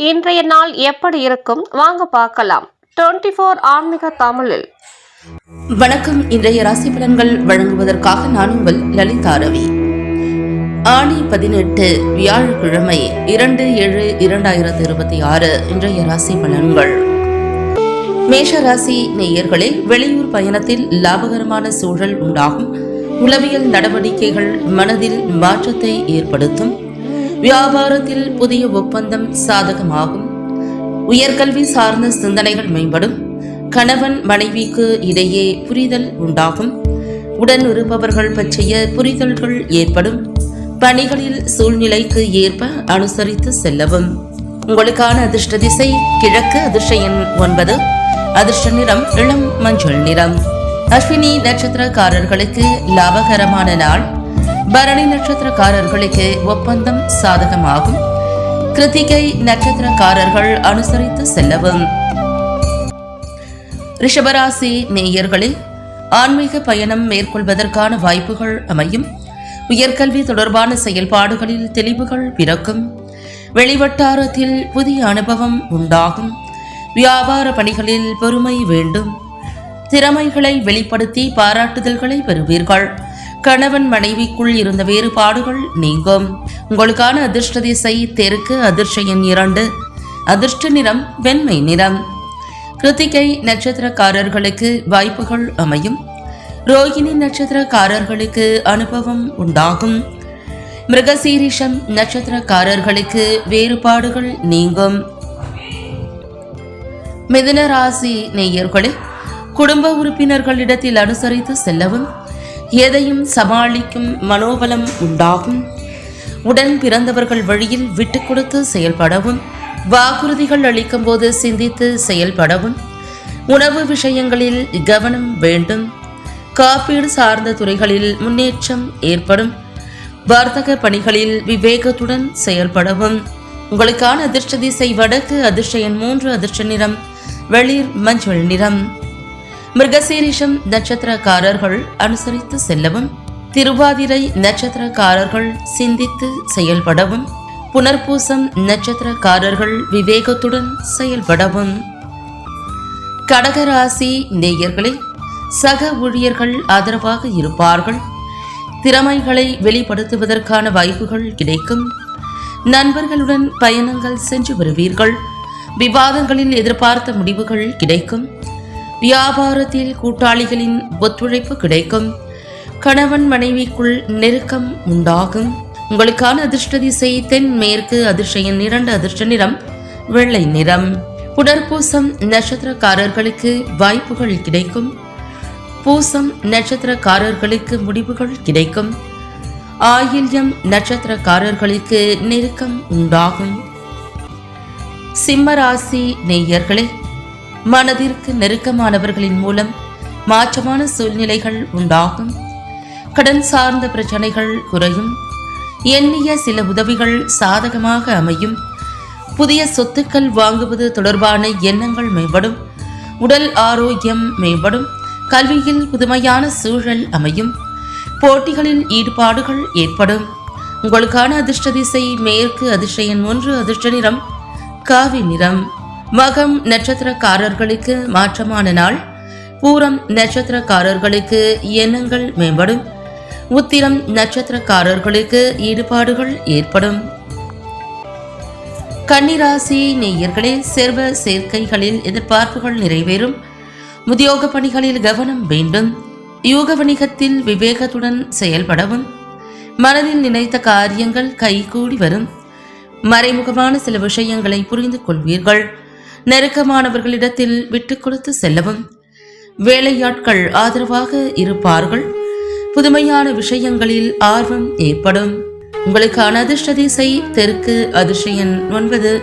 இன்றைய நாள் எப்படி இருக்கும் வாங்க பார்க்கலாம். 24 ஆன்மீக தமிழில் வணக்கம். இன்றைய ராசி பலன்கள் வழங்குவதற்காக நான் உங்கள் லலிதா ரவி. ஆணி 18 வியாழக்கிழமை 2/7/2026 இன்றைய ராசி பலன்கள். மேஷ ராசி நேயர்களே, வெளியூர் பயணத்தில் லாபகரமான சூழல் உண்டாகும். உளவியல் நடவடிக்கைகள் மனதில் மாற்றத்தை ஏற்படுத்தும். வியாபாரத்தில் புதிய ஒப்பந்தம் சாதகமாகும். உயர்கல்வி சார்ந்த சிந்தனைகள் மேம்படும். கணவன் மனைவிக்கு இடையே புரிதல் உண்டாகும். உடன் இருப்பவர்கள் பற்றிய புரிதல்கள் ஏற்படும். பணிகளில் சூழ்நிலைக்கு ஏற்ப அனுசரித்து செல்லவும். உங்களுக்கான அதிர்ஷ்ட திசை கிழக்கு. அதிர்ஷ்ட எண் 9. அதிர்ஷ்ட நிறம் இளம் மஞ்சள் நிறம். அஸ்வினி நட்சத்திரக்காரர்களுக்கு லாபகரமான நாள். பரணி நட்சத்திரக்காரர்களுக்கு ஒப்பந்தம் சாதகமாகும். கிருத்திகை நட்சத்திரக்காரர்கள் அனுசரித்து செல்லவும். ரிஷபராசி நேயர்களில் ஆன்மீக பயணம் மேற்கொள்வதற்கான வாய்ப்புகள் அமையும். உயர்கல்வி தொடர்பான செயல்பாடுகளில் தெளிவுகள் பிறக்கும். வெளிவட்டாரத்தில் புதிய அனுபவம் உண்டாகும். வியாபார பணிகளில் பொறுமை வேண்டும். திறமைகளை வெளிப்படுத்தி பாராட்டுதல்களை பெறுவீர்கள். கணவன் மனைவிக்குள் இருந்த வேறுபாடுகள் நீங்கும். உங்களுக்கான அதிர்ஷ்ட திசை தெற்கு. அதிர்ஷ்ட எண் 2. அதிர்ஷ்ட நிறம் வெண்மை நிறம். கிருத்திகை நட்சத்திரக்காரர்களுக்கு வாய்ப்புகள் அமையும். ரோகிணி நட்சத்திரக்காரர்களுக்கு அனுபவம் உண்டாகும். மிருகசீரிஷம் நட்சத்திரக்காரர்களுக்கு வேறுபாடுகள் நீங்கும். மிதுன ராசி நேயர்களே, குடும்ப உறுப்பினர்களிடத்தில் அனுசரித்து செல்லவும். எதையும் சமாளிக்கும் மனோபலம் உண்டாகும். உடன் பிறந்தவர்கள் வழியில் விட்டு கொடுத்து செயல்படவும். வாக்குறுதிகள் அளிக்கும் போது சிந்தித்து செயல்படவும். உணவு விஷயங்களில் கவனம் வேண்டும். காப்பீடு சார்ந்த துறைகளில் முன்னேற்றம் ஏற்படும். வர்த்தக பணிகளில் விவேகத்துடன் செயல்படவும். உங்களுக்கான அதிர்ஷ்ட திசை வடக்கு. அதிர்ஷ்ட எண் 3. அதிர்ஷ்ட நிறம் வெளிர் மஞ்சள் நிறம். மிருகசீரிஷம் நட்சத்திரக்காரர்கள் அனுசரித்து செல்லவும். திருவாதிரை நட்சத்திரக்காரர்கள் சிந்தித்து செயல்படவும். புனர்பூசம் நட்சத்திரக்காரர்கள் விவேகத்துடன் செயல்படவும். கடகராசி நேயர்களே, சக ஊழியர்கள் ஆதரவாக இருப்பார்கள். திறமைகளை வெளிப்படுத்துவதற்கான வாய்ப்புகள் கிடைக்கும். நண்பர்களுடன் பயணங்கள் சென்று வருவீர்கள். விவாதங்களில் எதிர்பார்த்த முடிவுகள் கிடைக்கும். வியாபாரத்தில் கூட்டாளிகளின் ஒத்துழைப்பு கிடைக்கும். கணவன் மனைவிக்குள் நெருக்கம் உண்டாகும். உங்களுக்கான அதிர்ஷ்ட திசை தென்மேற்கு. அதிர்ஷ்ட எண் 2. அதிர்ஷ்ட நிறம் வெள்ளை நிறம். புனர்பூசம் நட்சத்திரக்காரர்களுக்கு வாய்ப்புகள் கிடைக்கும். பூசம் நட்சத்திரக்காரர்களுக்கு முடிவுகள் கிடைக்கும். ஆயில்யம் நட்சத்திரக்காரர்களுக்கு நெருக்கம் உண்டாகும். சிம்மராசி நேயர்களே, மனதிற்கு நெருக்கமானவர்களின் மூலம் மாற்றமான சூழ்நிலைகள் உண்டாகும். கடன் சார்ந்த பிரச்சனைகள் குறையும். எண்ணிய சில உதவிகள் சாதகமாக அமையும். புதிய சொத்துக்கள் வாங்குவது தொடர்பான எண்ணங்கள் மேம்படும். உடல் ஆரோக்கியம் மேம்படும். கல்வியில் புதுமையான சூழல் அமையும். போட்டிகளில் ஈடுபாடுகள் ஏற்படும். உங்களுக்கான அதிர்ஷ்ட திசை மேற்கு. அதிர்ஷ்ட எண் 1. அதிர்ஷ்ட நிறம் காவி நிறம். மகம் நட்சத்திரக்காரர்களுக்கு மாற்றமான நாள். பூரம் நட்சத்திரக்காரர்களுக்கு எண்ணங்கள் மேம்படும். உத்திரம் நட்சத்திரக்காரர்களுக்கு ஈடுபாடுகள் ஏற்படும். கன்னிராசி நேயர்களே, செல்வ சேர்க்கைகளில் எதிர்பார்ப்புகள் நிறைவேறும். உத்தியோக பணிகளில் கவனம் வேண்டும். யூக வணிகத்தில் விவேகத்துடன் செயல்படவும். மனதில் நினைத்த காரியங்கள் கைகூடி வரும். மறைமுகமான சில விஷயங்களை புரிந்து கொள்வீர்கள். நெருக்கமானவர்களிடத்தில் விட்டு கொடுத்து செல்லவும். வேலையாட்கள் ஆதரவாக இருப்பார்கள். புதுமையான விஷயங்களில் ஆர்வம் ஏற்படும். உங்களுக்கான அதிர்ஷ்ட திசை தெற்கு. அதிர்ஷ்ட எண் 9.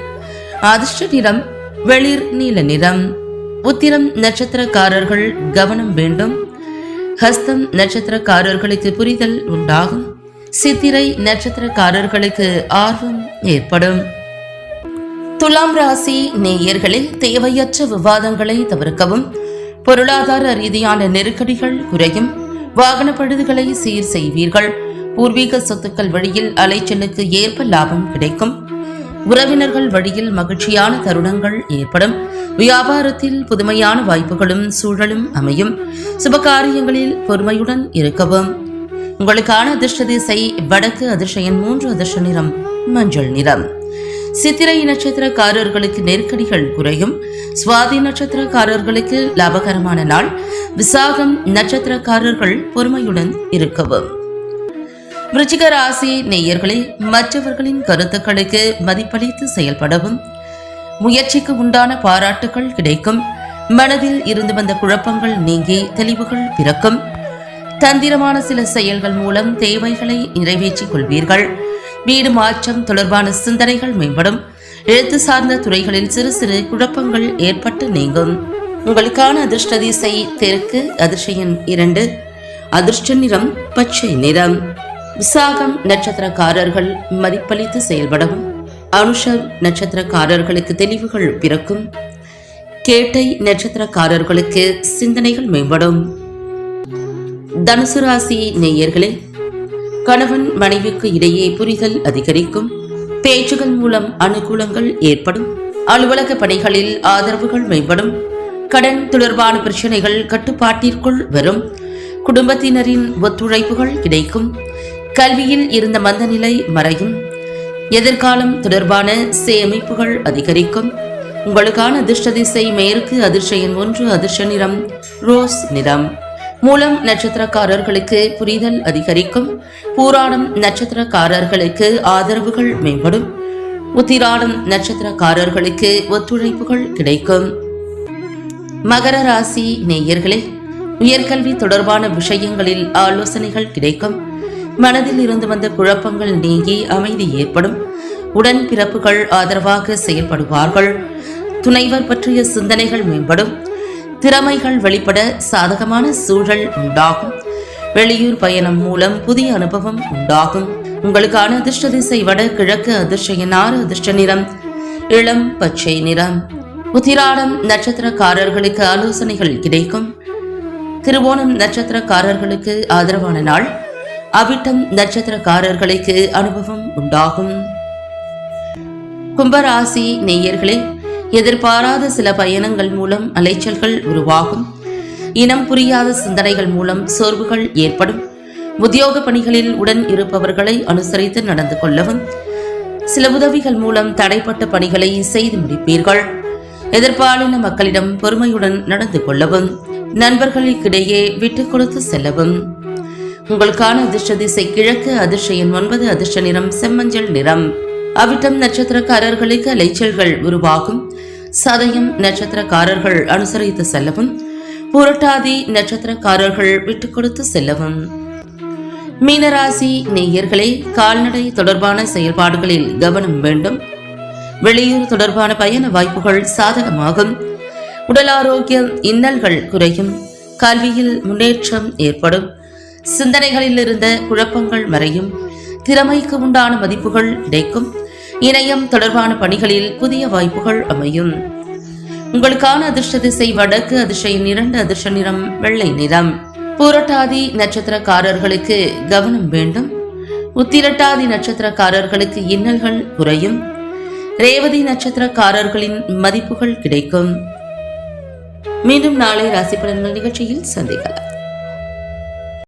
அதிர்ஷ்ட நிறம் வெளிர் நீல நிறம். உத்திரம் நட்சத்திரக்காரர்கள் கவனம் வேண்டும். ஹஸ்தம் நட்சத்திரக்காரர்களுக்கு புரிதல் உண்டாகும். சித்திரை நட்சத்திரக்காரர்களுக்கு ஆர்வம் ஏற்படும். துலாம் ராசி நேயர்களில் தேவையற்ற விவாதங்களை தவிர்க்கவும். பொருளாதார ரீதியான நெருக்கடிகள் குறையும். வாகன பழுதுகளை சீர் செய்வீர்கள். பூர்வீக சொத்துக்கள் வழியில் அலைச்சலுக்கு ஏற்ப லாபம் கிடைக்கும். உறவினர்கள் வழியில் மகிழ்ச்சியான தருணங்கள் ஏற்படும். வியாபாரத்தில் புதுமையான வாய்ப்புகளும் சூழலும் அமையும். சுபகாரியங்களில் பொறுமையுடன் இருக்கவும். உங்களுக்கான அதிர்ஷ்ட திசை வடக்கு. அதிர்ஷ்ட எண் 3. அதிர்ஷ்ட நிறம் மஞ்சள் நிறம். சித்திரை நட்சத்திரக்காரர்களுக்கு நெருக்கடிகள் குறையும். சுவாதி நட்சத்திரக்காரர்களுக்கு லாபகரமான நாள். விசாகம் நட்சத்திரக்காரர்கள் பொறுமையுடன் இருக்கவும். விருச்சிக ராசி நேயர்களே, மற்றவர்களின் கருத்துக்களுக்கு மதிப்பளித்து செயல்படவும். முயற்சிக்கு உண்டான பாராட்டுகள் கிடைக்கும். மனதில் இருந்து வந்த குழப்பங்கள் நீங்கி தெளிவுகள் பிறக்கும். தந்திரமான சில செயல்கள் மூலம் தேவைகளை நிறைவேற்றிக் கொள்வீர்கள். வீடு மாற்றம் தொடர்பான சிந்தனைகள் மேம்படும். எழுத்து சார்ந்த துறைகளில் சிறு சிறு குழப்பங்கள் ஏற்பட்டு நீங்கும். உங்களுக்கான அதிர்ஷ்ட திசை தெற்கு. அதிர்ஷ்ட எண் 2. அதிர்ஷ்ட நிறம் பச்சை நிறம். விசாகம் நட்சத்திரக்காரர்கள் மதிப்பளித்து செயல்படவும். அனுஷம் நட்சத்திரக்காரர்களுக்கு தெளிவுகள் பிறக்கும். கேட்டை நட்சத்திரக்காரர்களுக்கு சிந்தனைகள் மேம்படும். தனுசு ராசி நேயர்களே, கணவன் மனைவிக்கு இடையே புரிதல் அதிகரிக்கும். பேச்சுகள் மூலம் அனுகூலங்கள் ஏற்படும். அலுவலக பணிகளில் ஆதரவுகள் மேம்படும். கடன் தொடர்பான பிரச்சனைகள் கட்டுப்பாட்டிற்குள் வரும். குடும்பத்தினரின் ஒத்துழைப்புகள் கிடைக்கும். கல்வியில் இருந்த மந்தநிலை மறையும். எதிர்காலம் தொடர்பான சேமிப்புகள் அதிகரிக்கும். உங்களுக்கான அதிர்ஷ்ட திசை மேற்கு. அதிர்ஷ்ட எண் 1. அதிர்ஷ்ட நிறம் ரோஸ் நிறம். மூலம் நட்சத்திரக்காரர்களுக்கு புரிதல் அதிகரிக்கும். பூராடம் நட்சத்திரக்காரர்களுக்கு ஆதரவுகள் மேம்படும். உத்திராடம் நட்சத்திரக்காரர்களுக்கு ஒத்துழைப்புகள் கிடைக்கும். மகர ராசி நேயர்களே, உயர்கல்வி தொடர்பான விஷயங்களில் ஆலோசனைகள் கிடைக்கும். மனதில் இருந்து வந்த குழப்பங்கள் நீங்கி அமைதி ஏற்படும். உடன் பிறப்புகள் ஆதரவாக செயல்படுவார்கள். துணைவர் பற்றிய சிந்தனைகள் மேம்படும். திறமைகள் வெளிப்பட சாதகமான சூழல் உண்டாகும். வெளியூர் பயணம் மூலம் புதிய அனுபவம் உண்டாகும். உங்களுக்கான அதிர்ஷ்ட திசை வட கிழக்கு. அதிர்ஷ்ட எண் 6. அதிர்ஷ்ட நிறம் இளம் பச்சை நிறம். உத்திராடம் நட்சத்திரக்காரர்களுக்கு ஆலோசனைகள் கிடைக்கும். திருவோணம் நட்சத்திரக்காரர்களுக்கு ஆதரவான நாள். அவிட்டம் நட்சத்திரக்காரர்களுக்கு அனுபவம் உண்டாகும். கும்பராசி நேயர்களே, எதிர்பாராத சில பயணங்கள் மூலம் அலைச்சல்கள் உருவாகும். இனம் புரியாத சிந்தனைகள் மூலம் சோர்வுகள் ஏற்படும். உத்தியோக பணிகளில் உடன் இருப்பவர்களை அனுசரித்து நடந்து கொள்ளவும். சில உதவிகள் மூலம் தடைப்பட்ட பணிகளை செய்து முடிப்பீர்கள். எதிர்பாலின மக்களிடம் பொறுமையுடன் நடந்து கொள்ளவும். நண்பர்களுக்கிடையே விட்டுக் கொடுத்து செல்லவும். உங்களுக்கான அதிர்ஷ்ட திசை கிழக்கு. அதிர்ஷ்ட எண் 9. அதிர்ஷ்ட நிறம் செம்மஞ்சள் நிறம். அவிட்டம் நட்சத்திரக்காரர்களுக்கு அலைச்சல்கள் உருவாகும். சதயம் நட்சத்திரக்காரர்கள் அனுசரித்து செல்லவும். புரட்டாதி நட்சத்திரக்காரர்கள் விட்டுக் கொடுத்து செல்லவும். மீனராசி நேயர்களே, கால்நடை தொடர்பான செயல்பாடுகளில் கவனம் வேண்டும். வெளியூர் தொடர்பான பயண வாய்ப்புகள் சாதகமாகும். உடல் ஆரோக்கியம் இன்னல்கள் குறையும். கல்வியில் முன்னேற்றம் ஏற்படும். சிந்தனைகளில் இருந்த குழப்பங்கள் மறையும். திறமைக்கு உண்டான மதிப்புகள் கிடைக்கும். இணையம் தொடர்பான பணிகளில் புதிய வாய்ப்புகள் அமையும். உங்களுக்கான அதிர்ஷ்ட திசை வடக்கு. அதிர்ஷ்ட எண் 2. அதிர்ஷ்ட நிறம் வெள்ளை நிறம். பூரட்டாதி நட்சத்திரக்காரர்களுக்கு கவனம் வேண்டும். உத்திரட்டாதி நட்சத்திரக்காரர்களுக்கு இன்னல்கள் குறையும். ரேவதி நட்சத்திரக்காரர்களின் மதிப்புகள் கிடைக்கும். மீண்டும் நாளை ராசி பலன்கள் நிகழ்ச்சியில் சந்திக்கலாம்.